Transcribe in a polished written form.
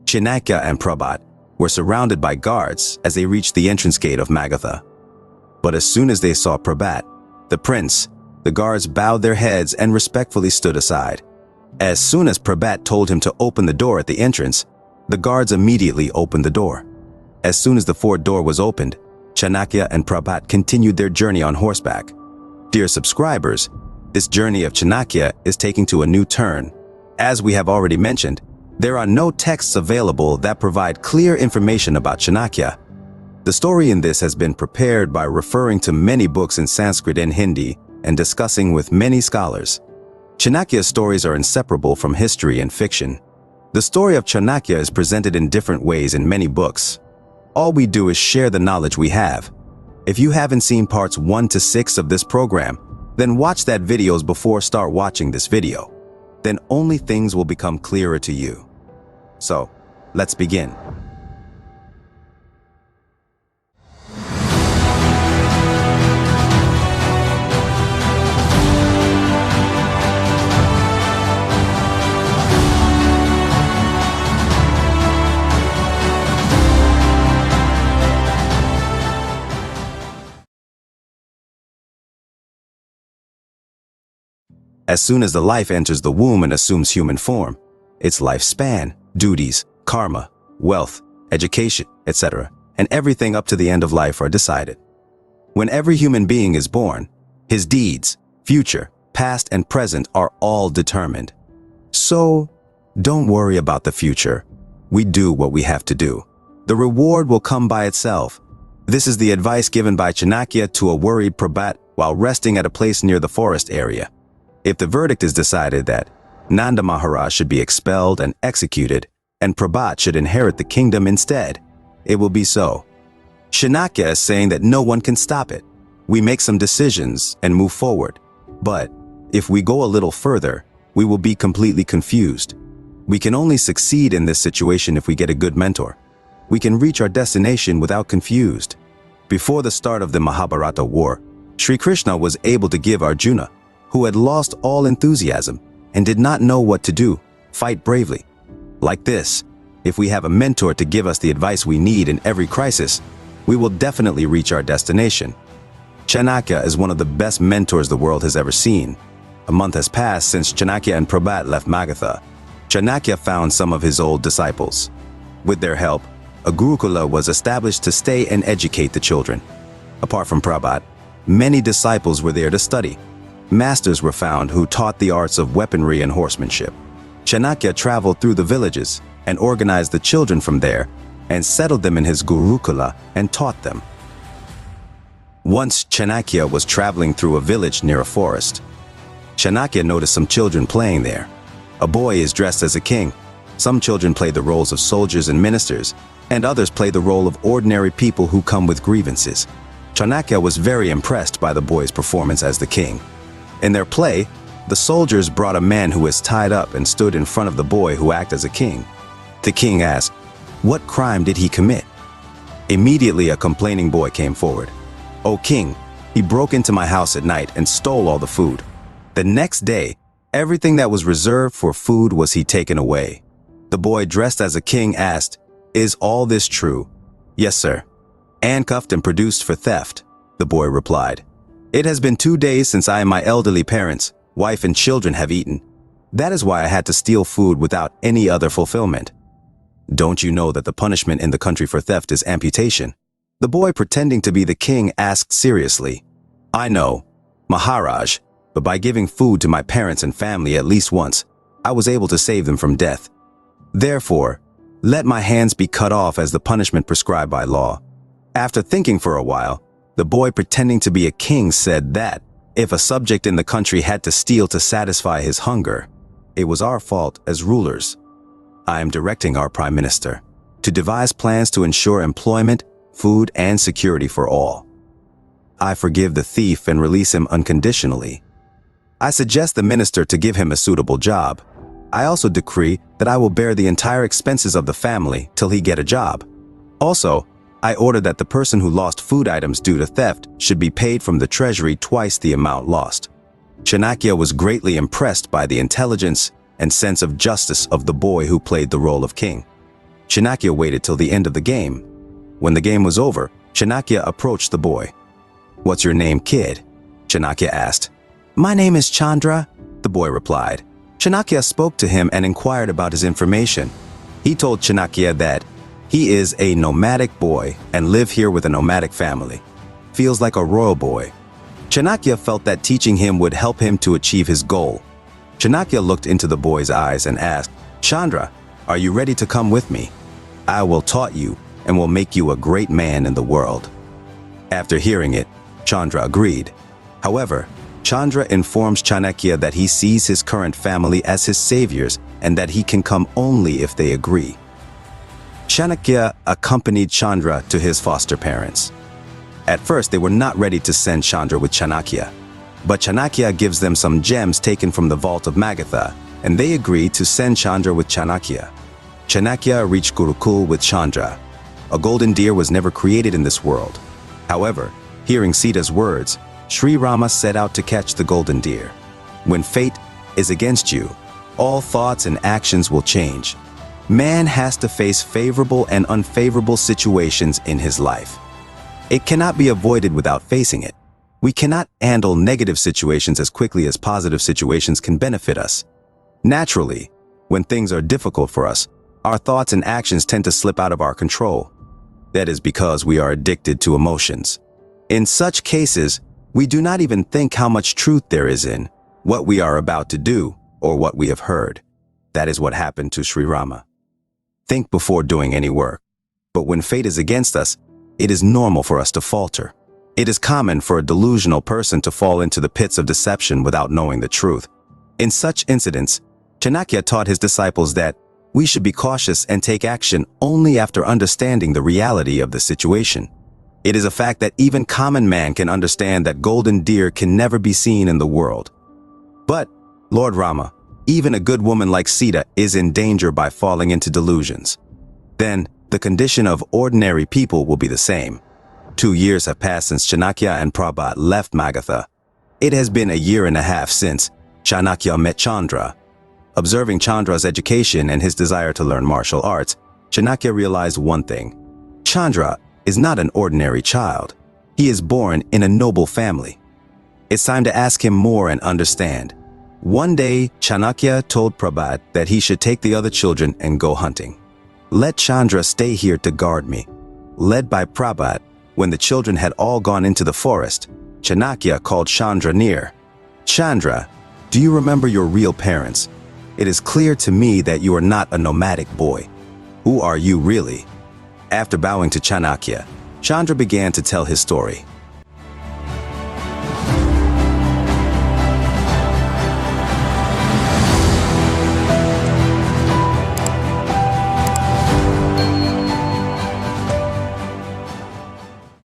Chanakya and Prabhat were surrounded by guards as they reached the entrance gate of Magadha. But as soon as they saw Prabhat, the prince, the guards bowed their heads and respectfully stood aside. As soon as Prabhat told him to open the door at the entrance, the guards immediately opened the door. As soon as the fort door was opened, Chanakya and Prabhat continued their journey on horseback. Dear subscribers, this journey of Chanakya is taking to a new turn. As we have already mentioned, there are no texts available that provide clear information about Chanakya. The story in this has been prepared by referring to many books in Sanskrit and Hindi and discussing with many scholars. Chanakya's stories are inseparable from history and fiction. The story of Chanakya is presented in different ways in many books. All we do is share the knowledge we have. If you haven't seen parts 1 to 6 of this program, then watch that videos before start watching this video. Then only things will become clearer to you. So, let's begin. As soon as the life enters the womb and assumes human form, its lifespan, duties, karma, wealth, education, etc., and everything up to the end of life are decided. When every human being is born, his deeds, future, past, and present are all determined. So, don't worry about the future. We do what we have to do. The reward will come by itself. This is the advice given by Chanakya to a worried Prabhat while resting at a place near the forest area. If the verdict is decided that Nanda Maharaj should be expelled and executed, and Prabhat should inherit the kingdom instead, it will be so. Chanakya is saying that no one can stop it. We make some decisions and move forward. But if we go a little further, we will be completely confused. We can only succeed in this situation if we get a good mentor. We can reach our destination without confused. Before the start of the Mahabharata war, Sri Krishna was able to give Arjuna, who had lost all enthusiasm and did not know what to do, fight bravely. Like this, if we have a mentor to give us the advice we need in every crisis, we will definitely reach our destination. Chanakya is one of the best mentors the world has ever seen. A month has passed since Chanakya and Prabhat left Magadha. Chanakya found some of his old disciples. With their help, a Gurukula was established to stay and educate the children. Apart from Prabhat, many disciples were there to study. Masters were found who taught the arts of weaponry and horsemanship. Chanakya traveled through the villages and organized the children from there and settled them in his Gurukula and taught them. Once Chanakya was traveling through a village near a forest. Chanakya noticed some children playing there. A boy is dressed as a king. Some children play the roles of soldiers and ministers, and others play the role of ordinary people who come with grievances. Chanakya was very impressed by the boy's performance as the king. In their play, the soldiers brought a man who was tied up and stood in front of the boy who acted as a king. The king asked, "What crime did he commit?" Immediately a complaining boy came forward. "O king, he broke into my house at night and stole all the food. The next day, everything that was reserved for food was taken away." The boy dressed as a king asked, "Is all this true?" "Yes, sir." "Handcuffed and produced for theft," the boy replied. "It has been 2 days since I and my elderly parents, wife and children have eaten. That is why I had to steal food without any other fulfillment." "Don't you know that the punishment in the country for theft is amputation?" The boy, pretending to be the king, asked seriously. "I know, Maharaj, but by giving food to my parents and family at least once, I was able to save them from death. Therefore, let my hands be cut off as the punishment prescribed by law." After thinking for a while, the boy, pretending to be a king, said that if a subject in the country had to steal to satisfy his hunger, it was our fault as rulers. I am directing our Prime Minister to devise plans to ensure employment, food, and security for all. I forgive the thief and release him unconditionally. I suggest the minister to give him a suitable job. I also decree that I will bear the entire expenses of the family till he get a job. Also, I order that the person who lost food items due to theft should be paid from the treasury twice the amount lost. Chanakya was greatly impressed by the intelligence and sense of justice of the boy who played the role of king. Chanakya waited till the end of the game. When the game was over, Chanakya approached the boy. "What's your name, kid?" Chanakya asked. "My name is Chandra," the boy replied. Chanakya spoke to him and inquired about his information. He told Chanakya that he is a nomadic boy and live here with a nomadic family. Feels like a royal boy. Chanakya felt that teaching him would help him to achieve his goal. Chanakya looked into the boy's eyes and asked, "Chandra, are you ready to come with me? I will taught you and will make you a great man in the world." After hearing it, Chandra agreed. However, Chandra informs Chanakya that he sees his current family as his saviors and that he can come only if they agree. Chanakya accompanied Chandra to his foster parents. At first, they were not ready to send Chandra with Chanakya, but Chanakya gives them some gems taken from the vault of Magadha, and they agree to send Chandra with Chanakya. Chanakya reached Gurukul with Chandra. A golden deer was never created in this world. However, hearing Sita's words, Sri Rama set out to catch the golden deer. When fate is against you, all thoughts and actions will change. Man has to face favorable and unfavorable situations in his life. It cannot be avoided without facing it. We cannot handle negative situations as quickly as positive situations can benefit us. Naturally, when things are difficult for us, our thoughts and actions tend to slip out of our control. That is because we are addicted to emotions. In such cases, we do not even think how much truth there is in what we are about to do or what we have heard. That is what happened to Sri Rama. Think before doing any work. But when fate is against us, it is normal for us to falter. It is common for a delusional person to fall into the pits of deception without knowing the truth. In such incidents, Chanakya taught his disciples that we should be cautious and take action only after understanding the reality of the situation. It is a fact that even common man can understand that golden deer can never be seen in the world. But, Lord Rama, even a good woman like Sita is in danger by falling into delusions. Then, the condition of ordinary people will be the same. 2 years have passed since Chanakya and Prabhat left Magadha. It has been a year and a half since Chanakya met Chandra. Observing Chandra's education and his desire to learn martial arts, Chanakya realized one thing. Chandra is not an ordinary child. He is born in a noble family. It's time to ask him more and understand. One day, Chanakya told Prabhat that he should take the other children and go hunting. Let Chandra stay here to guard me. Led by Prabhat, when the children had all gone into the forest, Chanakya called Chandra near. "Chandra, do you remember your real parents? It is clear to me that you are not a nomadic boy. Who are you really?" After bowing to Chanakya, Chandra began to tell his story.